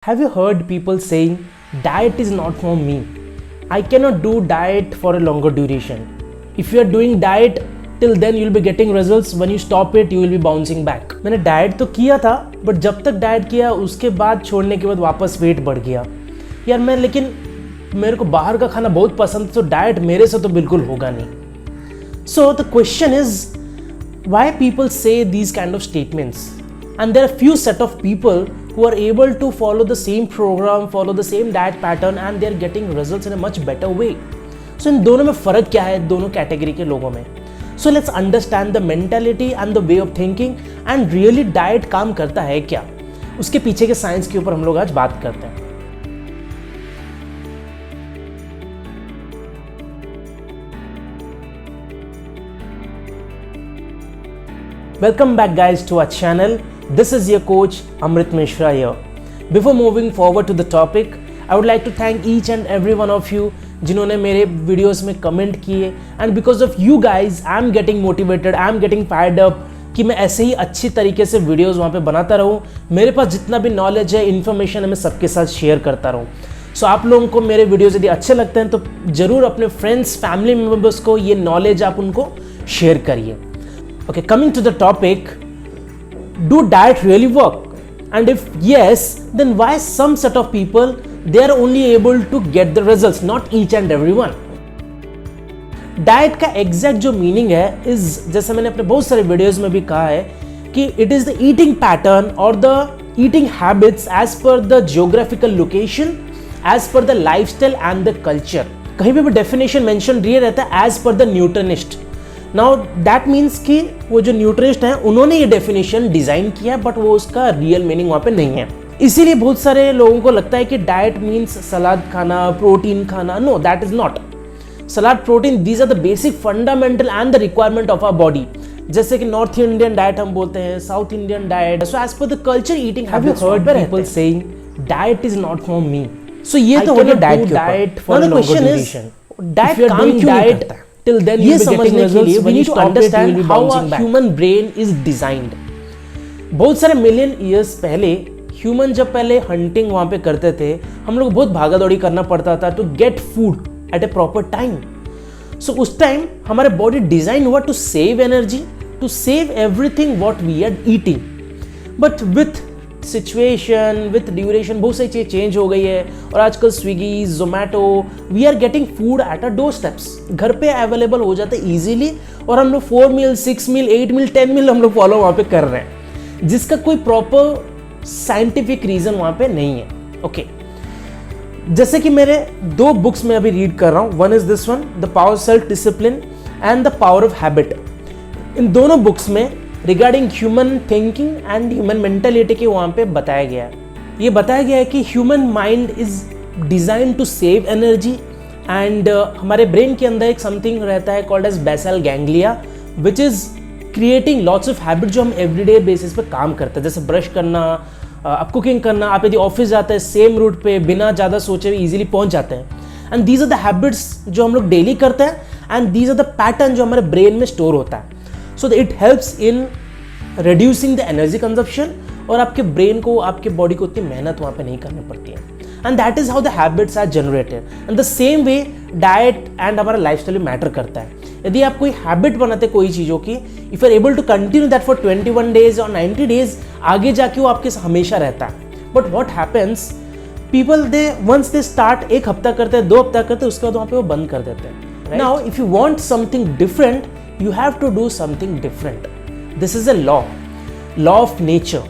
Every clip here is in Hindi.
Have you heard people saying, diet is not for me? I cannot do diet for a longer duration. If you are doing diet, till then you will be getting results. When you stop it, you will be bouncing back. मैंने डाइट तो किया था, बट जब तक डाइट किया उसके बाद छोड़ने के बाद वापस वेट बढ़ गया यार लेकिन मेरे को बाहर का खाना बहुत पसंद, तो डाइट मेरे से तो बिल्कुल होगा नहीं. So the question is, why people say these kind of statements? And there are few set of people who are able to follow the same program, follow the same diet pattern, and they are getting results in a much better way. So इन दोनों में फ़र्क क्या है दोनों कैटेगरी के लोगों में? So let's understand the mentality and the way of thinking and really diet काम करता है क्या, उसके पीछे के साइंस के ऊपर हम लोग आज बात करते हैं. Welcome back guys to our channel. This is your coach Amrit Mishra here. Before moving forward to the topic, I would like to thank each and every one of you जिन्होंने मेरे वीडियोस में कमेंट किए, and because of you guys I am getting motivated, I am getting fired up कि मैं ऐसे ही अच्छी तरीके से वीडियोस वहाँ पे बनाता रहूँ. मेरे पास जितना भी नॉलेज है, इन्फॉर्मेशन है, मैं सबके साथ शेयर करता रहूँ. सो आप लोगों को मेरे वीडियोस यदि अच्छे लगते हैं तो ज़रूर अपने फ्रेंड्स, फैमिली मेम्बर्स को ये नॉलेज आप उनको शेयर करिए. Okay, coming to the topic, do diet really work? And if yes, then why some set of people they are only able to get the results, not each and everyone? Diet का एग्जैक्ट जो मीनिंग है इज, जैसे मैंने अपने बहुत सारे वीडियोस में भी कहा है कि it is the eating pattern और the eating habits as per the geographical location, as per the lifestyle and the culture. कहीं पे भी डेफिनेशन मेंशन ये रहता है as per the nutritionist. Now that means कि वो जो न्यूट्रिनिस्ट हैं उन्होंने ये डेफिनेशन डिजाइन किया है, बट वो उसका रियल मीनिंग वहाँ पे नहीं है. इसीलिए बहुत सारे लोगों को लगता है कि डाइट मीन्स सलाद खाना, प्रोटीन खाना. No, that is not. Salad, protein, these are the basic fundamental and the requirement of our body. जैसे कि नॉर्थ इंडियन डाइट हम बोलते हैं, south Indian diet. So as per the culture eating habits, heard people saying diet is not for me. So ये तो हो गया diet for longer duration. Diet काम क्यों नहीं करता? Till then ये समझने के लिए we need to understand how a human brain is designed. बहुत सारे मिलियन ईयर्स पहले ह्यूमन जब पहले हंटिंग वहाँ पे करते थे, हम लोग बहुत भागा दौड़ी करना पड़ता था to get food at a proper time. So उस टाइम हमारे बॉडी डिजाइन हुआ to save energy, to save everything what we are eating. But with situation, with duration बहुत सारी चीज़ चेंज हो गई है और आजकल Swiggy, Zomato, we are getting food at a doorsteps. घर पे अवेलेबल हो जाते हैं ईजिली और हम लोग 4 मील, 6 मील, 8 मील, 10 मील हम लोग फॉलो वहाँ पे कर रहे हैं, जिसका कोई प्रॉपर साइंटिफिक रीजन वहाँ पे नहीं है. ओके, जैसे कि मेरे 2 बुक्स में अभी रीड कर रहा हूँ. One is this one, the power self discipline and the power of habit. इन दोनों बुक्स में regarding human thinking and human mentality के वहाँ पे बताया गया है. ये बताया गया है कि human mind is design to save energy and हमारे ब्रेन के अंदर एक समथिंग रहता है called as basal ganglia, which is creating lots of habit जो हम एवरीडे बेसिस पे काम करते हैं. जैसे ब्रश करना, आप कुकिंग करना, आप यदि ऑफिस जाते हैं सेम रूट पे बिना ज़्यादा सोचे हुए ईजिली पहुँच जाते हैं. And these are the habits जो हम लोग डेली करते हैं and these are the pattern जो हमारे ब्रेन में स्टोर होता है. So it helps in reducing the energy consumption और आपके ब्रेन को, आपके बॉडी को उतनी मेहनत वहाँ पे नहीं करनी पड़ती है. And that is how the habits are generated. And the same way diet and हमारा लाइफस्टाइल भी मैटर करता है. यदि आप कोई हैबिट बनाते कोई चीज़ों की, if you are able to continue that for 21 days और 90 days, आगे जाके वो आपके साथ हमेशा रहता है. But what happens? People once they start, 1 हफ्ता करते हैं, 2 हफ्ता करते हैं, उसके बाद वहाँ पे वो बंद कर देते हैं. Right? Now if you want something different, you have to do something different. This is a law of nature.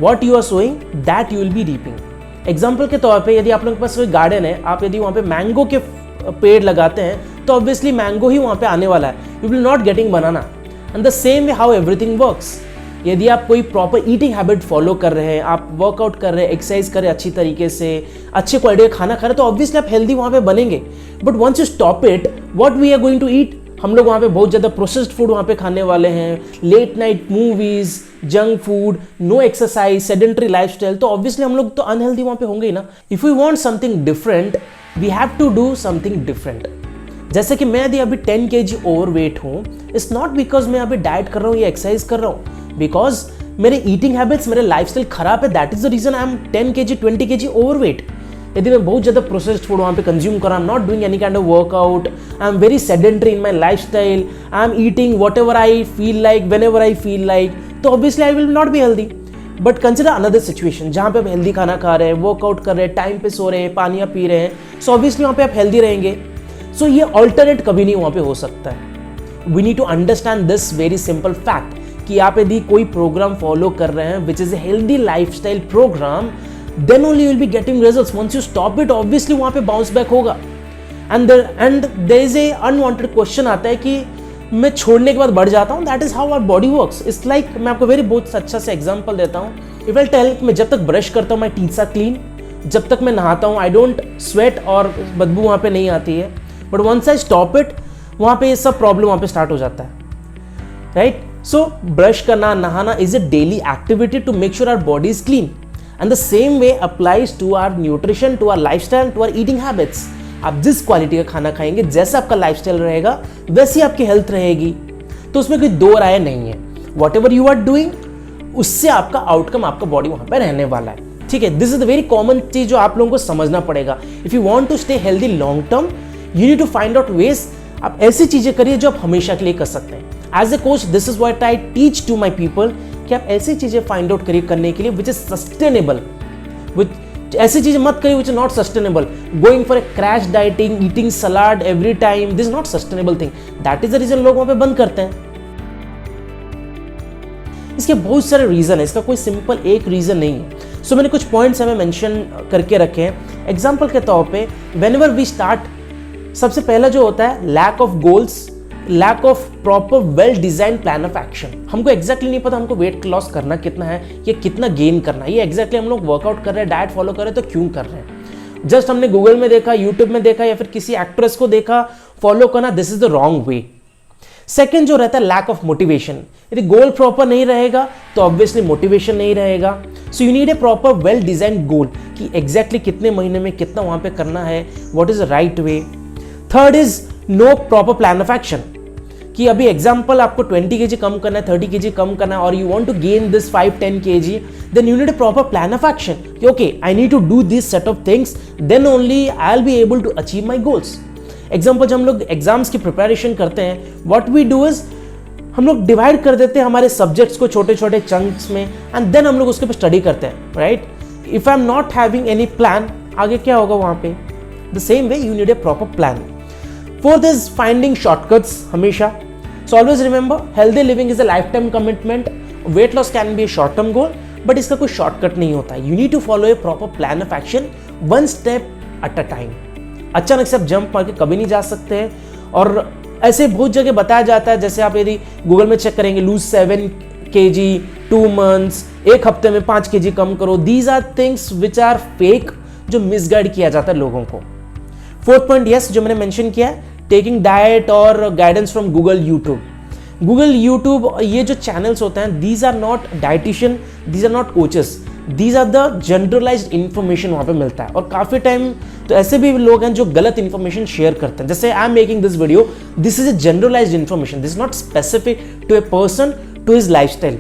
What you are sowing, that you will be reaping. Example के तौर पे यदि आप लोगों के पास कोई गार्डन है, आप यदि वहाँ पे मैंगो के पेड़ लगाते हैं तो ऑब्वियसली मैंगो ही वहाँ पे आने वाला है. You will not getting banana. And the same way how everything works. यदि आप कोई प्रॉपर ईटिंग हैबिट फॉलो कर रहे हैं, आप वर्कआउट कर रहे हैं, एक्सरसाइज कर रहे हैं अच्छी तरीके से, अच्छे क्वालिटी का खाना खा रहे हैं, तो ऑब्वियसली आप हेल्दी वहाँ पे बनेंगे. But once you stop it, what we are going to eat? हम लोग वहाँ पे बहुत ज़्यादा प्रोसेस्ड फूड वहाँ पे खाने वाले हैं, late night movies, junk food, no exercise, sedentary lifestyle. तो ऑब्वियसली हम लोग तो अनहेल्दी वहाँ पे होंगे ही ना. If you want something different, we have to do something different. जैसे कि मैं यदि अभी 10 kg ओवरवेट हूँ, इट्स नॉट बिकॉज मैं अभी डाइट कर रहा हूँ या एक्सरसाइज कर रहा हूँ, बिकॉज मेरे ईटिंग हैबिट्स, मेरे लाइफस्टाइल खराब है, that is the reason I am 10 kg 20 kg overweight. यदि मैं बहुत ज़्यादा प्रोसेस्ड फूड वहाँ पे कंज्यूम कर रहा, I am not doing any kind of workout, I am very sedentary in my lifestyle, I am eating whatever I feel like whenever I feel like, तो obviously I will not be healthy. But consider another situation जहाँ पे आप हेल्दी खाना खा रहे हैं, वर्कआउट कर रहे हैं, टाइम पे सो रहे हैं, पानी पी रहे हैं, सो ऑब्वियसली वहाँ पे आप हेल्दी रहेंगे। सो ये ऑल्टरनेट कभी नहीं वहाँ पे हो सकता है। We need to understand this very simple fact कि आप यदि कोई प्रोग्राम फॉलो कर रहे हैं which is a healthy lifestyle programme, then only you will be getting results. Once you stop it, obviously वहाँ पे bounce back होगा। And there is a unwanted question आता है कि मैं छोड़ने के बाद बढ़ जाता हूँ। That is how our body works. It's like, मैं आपको बहुत अच्छा सा एग्जाम्पल देता हूँ। If I tell कि मैं जब तक ब्रश करता हूँ my teeth are clean, जब तक मैं नहाता हूँ I don't sweat और बदबू वहाँ पे नहीं आती है। But once I stop it, वहाँ पे ये सब प्रॉब्लम वहाँ पे स्टार्ट हो जाता है, राइट? सो ब्रश करना, नहाना is a daily activity to make sure our body is clean. And the same way applies to our nutrition, to our lifestyle, to our eating habits. आप जिस क्वालिटी का खाना खाएंगे, जैसा आपका लाइफस्टाइल रहेगा, वैसी आपकी हेल्थ रहेगी। तो उसमें कोई दो राय नहीं है। Whatever you are doing, उससे आपका आउटकम, आपका बॉडी वहां पर रहने वाला है। ठीक है, this is the very common चीज जो आप लोगों को समझना पड़ेगा। If you want to stay healthy long term, you need to find out ways. आप ऐसी चीजें करिए जो आप हमेशा के लिए कर सकते हैं। As a coach, this is what I teach to my people कि आप ऐसी चीजें फाइंड आउट करिए करने के लिए विच इज सस्टेनेबल। ऐसी चीजें मत करिए which is not sustainable. Going for a crash dieting, eating salad every time, this not sustainable thing. That is the reason लोग वहां पे बंद करते हैं। इसके बहुत सारे रीजन है, इसका कोई सिंपल एक रीजन नहीं है। सो मैंने कुछ पॉइंट्स हमें मेंशन करके रखे हैं एग्जांपल के तौर पे। व्हेनेवर वी स्टार्ट, सबसे पहला जो होता है lack of goals, lack of proper well design plan of action. हमको एग्जैक्टली नहीं पता हमको वेट लॉस करना कितना है, ये कितना गेन करना है, ये एग्जैक्टली हम लोग वर्कआउट कर रहे हैं, डाइट फॉलो कर रहे हैं तो क्यों कर रहे हैं। जस्ट हमने गूगल में देखा, यूट्यूब में देखा या फिर किसी एक्ट्रेस को देखा, फॉलो करना, this is the wrong way. Second जो रहता है लैक ऑफ मोटिवेशन। यदि गोल प्रॉपर नहीं रहेगा तो ऑब्वियसली मोटिवेशन नहीं रहेगा। So you need a proper well design goal कि एग्जैक्टली कितने महीने में कितना वहां पे करना है, what is the right way. Third is no proper plan of action कि अभी एग्जाम्पल आपको 20 kg कम करना है, 30 kg कम करना है और you want to gain this 5-10 kg, then you need a proper plan of action कि okay I need to do this set of things, then only I will be able to achieve my goals. Example जब हम लोग एग्जाम्स की प्रिपरेशन करते हैं, व्हाट वी डू इज हम लोग डिवाइड कर देते हैं हमारे सब्जेक्ट्स को छोटे छोटे चंक्स में एंड देन हम लोग उसके ऊपर स्टडी करते हैं, right? If I am not having any plan, आगे क्या होगा वहां पे? The same way you need a proper plan. Fourth is finding shortcuts हमेशा। So always remember, healthy living is a lifetime commitment. Weight loss can be a short-term goal, but इसका कोई shortcut नहीं होता। You need to follow a proper plan of action, one step at a time. अचानक से आप जंप मार के कभी नहीं जा सकते हैं और ऐसे बहुत जगह बताया जाता है, जैसे आप यदि गूगल में चेक करेंगे, lose 7 kg 2 months, एक हफ्ते में 5 kg कम करो। These are things which are fake, जो मिसगाइड किया जाता है लोगों को। फोर्थ पॉइंट यस, जो मैंने मेंशन किया है, टेकिंग डाइट और गाइडेंस फ्रॉम गूगल यूट्यूब। ये जो चैनल्स होते हैं, these are not dietitian, these are not coaches, these are the generalised information वहाँ पे मिलता है। और काफ़ी टाइम तो ऐसे भी लोग हैं जो गलत इन्फॉर्मेशन शेयर करते हैं। जैसे I am making this video, this is a generalised information, this is not specific to a person, to his lifestyle.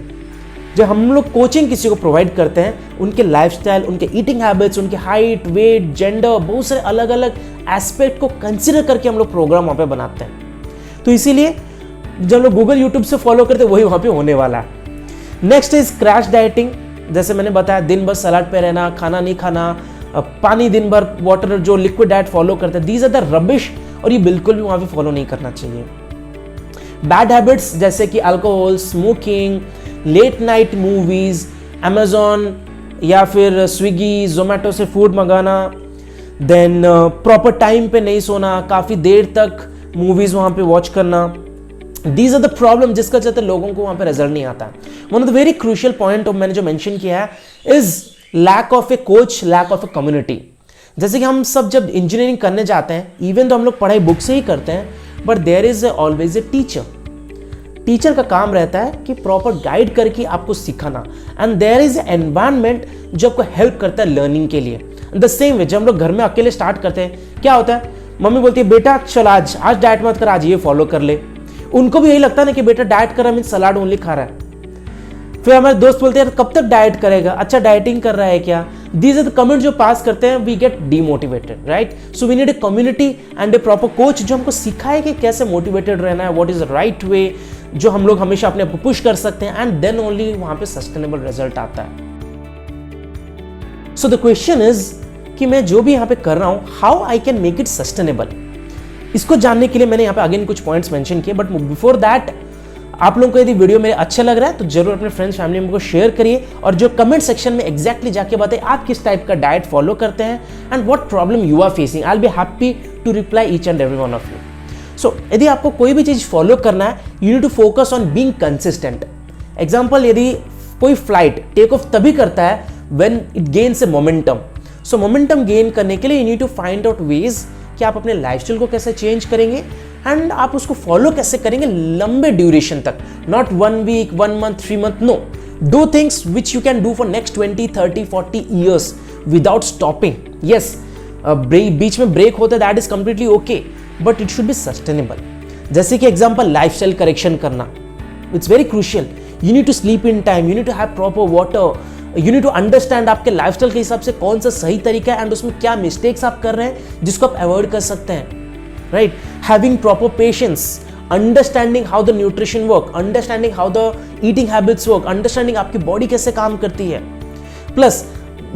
जब हम लोग कोचिंग किसी को प्रोवाइड करते हैं, उनके लाइफस्टाइल, उनके ईटिंग हैबिट्स, उनके हाइट, वेट, जेंडर, बहुत सारे अलग अलग एस्पेक्ट को कंसिडर करके हम लोग प्रोग्राम वहाँ पे बनाते हैं। तो इसीलिए जब लोग गूगल यूट्यूब से फॉलो करते हैं, वही वहाँ पे होने वाला है। Next is crash dieting. जैसे मैंने बताया, दिन भर सलाद पे रहना, खाना नहीं खाना, पानी दिन भर, वाटर, जो लिक्विड डाइट फॉलो करते हैं, दीज आर द रबिश और ये बिल्कुल भी वहाँ पे फॉलो नहीं करना चाहिए। बैड हैबिट्स जैसे कि alcohol, smoking, late night movies, Amazon या फिर स्विगी जोमेटो से फूड मंगाना, देन प्रॉपर टाइम पे नहीं सोना, काफ़ी देर तक मूवीज वहाँ पे वॉच करना, दीज आर द प्रॉब्लम जिसका चलते लोगों को वहाँ पे रिजल्ट नहीं आता। One of the very crucial point मैंने जो मेंशन किया है is lack of a coach, lack of a community. जैसे कि हम सब जब इंजीनियरिंग करने जाते हैं, इवन तो हम लोग पढ़ाई बुक से ही करते हैं, but there is always a teacher. Teacher का काम रहता है कि प्रॉपर गाइड करके आपको सिखाना, एंड देयर इज एनवायरनमेंट जो आपको हेल्प करता है लर्निंग के लिए। द सेम वे जब हम लोग घर में अकेले स्टार्ट करते हैं, क्या होता है, मम्मी बोलती है बेटा चल आज डाइट मत कर, आज ये फॉलो कर ले। उनको भी यही लगता है ना कि बेटा डाइट कर रहा है, मीन सलाड ओनली खा रहा है। फिर हमारे दोस्त बोलते हैं कब तक डाइट करेगा, अच्छा डाइटिंग कर रहा है क्या। दीज आर द कमेंट जो पास करते हैं, we get demotivated, right. So we need a community and a proper coach जो हमको सिखाए कि कैसे मोटिवेटेड रहना है, what is the right way, जो हम लोग हमेशा अपने आप को पुश कर सकते हैं, एंड देन ओनली वहां पे सस्टेनेबल रिजल्ट आता है। सो द क्वेश्चन इज कि मैं जो भी यहाँ पे कर रहा हूं, how I can make it sustainable. इसको जानने के लिए मैंने यहाँ पे अगेन कुछ पॉइंट्स मेंशन किए, बट बिफोर दैट आप लोगों को यदि वीडियो मेरे अच्छा लग रहा है तो जरूर अपने फ्रेंड्स फैमिली मेंबर को शेयर करिए, और जो कमेंट सेक्शन में एग्जैक्टली जाके बताइए आप किस टाइप का डाइट फॉलो करते हैं and what problem you are facing. I will be happy to reply each and every one of you. So यदि आपको कोई भी चीज फॉलो करना है, you need to focus on being consistent. Example, यदि कोई फ्लाइट टेक ऑफ तभी करता है when it gains a momentum. So momentum gain करने के लिए you need to find out ways कि आप अपने लाइफस्टाइल को कैसे चेंज करेंगे एंड आप उसको फॉलो कैसे करेंगे लंबे ड्यूरेशन तक, not 1 week, 1 month, 3 month, no. Do things which you can do for next 20, 30, 40 years without stopping. Yes, बीच में ब्रेक होता है, that is completely okay, but it should be sustainable. जैसे कि एग्जाम्पल, लाइफस्टाइल करेक्शन करना, it's very crucial. You need to sleep in time, you need to have proper water, you need to understand आपके लाइफस्टाइल के हिसाब से कौन सा सही तरीका है एंड उसमें क्या मिस्टेक्स आप कर रहे हैं जिसको आप अवॉइड कर सकते हैं, right. Having proper patience, understanding how the nutrition work, understanding how the eating habits work, understanding आपकी बॉडी कैसे काम करती है। Plus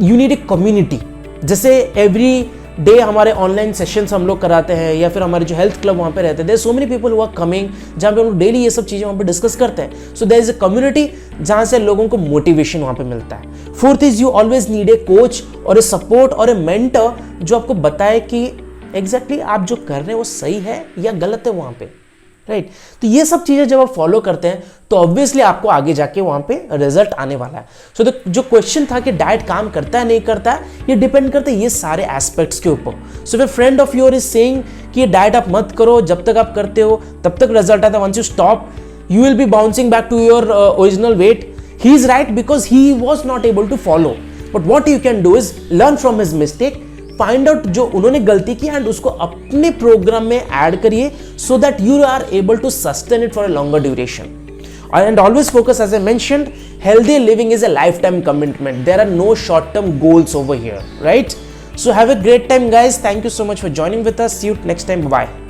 you need a community. जैसे एवरी डे हमारे ऑनलाइन सेशंस हम लोग कराते हैं, या फिर हमारे जो हेल्थ क्लब वहाँ पे रहते हैं, there so many people who are coming, जहाँ पे हम लोग डेली ये सब चीज़ें वहाँ पे डिस्कस करते हैं। So there is a community जहाँ से लोगों को मोटिवेशन वहाँ पे मिलता है। Fourth is you always need a coach और ए सपोर्ट और ए मेंटर जो आपको बताए कि एग्जैक्टली आप जो कर रहे हैं वो सही है या गलत है वहाँ पे, राइट। तो ये सब चीज़ें जब आप फॉलो करते हैं तो ऑब्वियसली आपको आगे जाके वहाँ पे रिजल्ट आने वाला है। सो जो क्वेश्चन था कि डाइट काम करता है नहीं करता है, ये डिपेंड करता है ये सारे एस्पेक्ट्स के ऊपर। So if friend of your is saying कि ये डाइट आप मत करो, जब तक आप करते हो तब तक रिजल्ट आता है, once you stop you will be bouncing back to your original weight, he is right because he was not able to follow. But what you can do is learn from his mistake, find out जो उन्होंने गलती की एंड उसको अपने प्रोग्राम में ऐड करिए, so that you are able to sustain it for a longer duration. And always focus, as I mentioned, healthy living is a lifetime commitment. There are no short-term goals over here, right? So have a great time, guys. Thank you so much for joining with us. See you next time. Bye.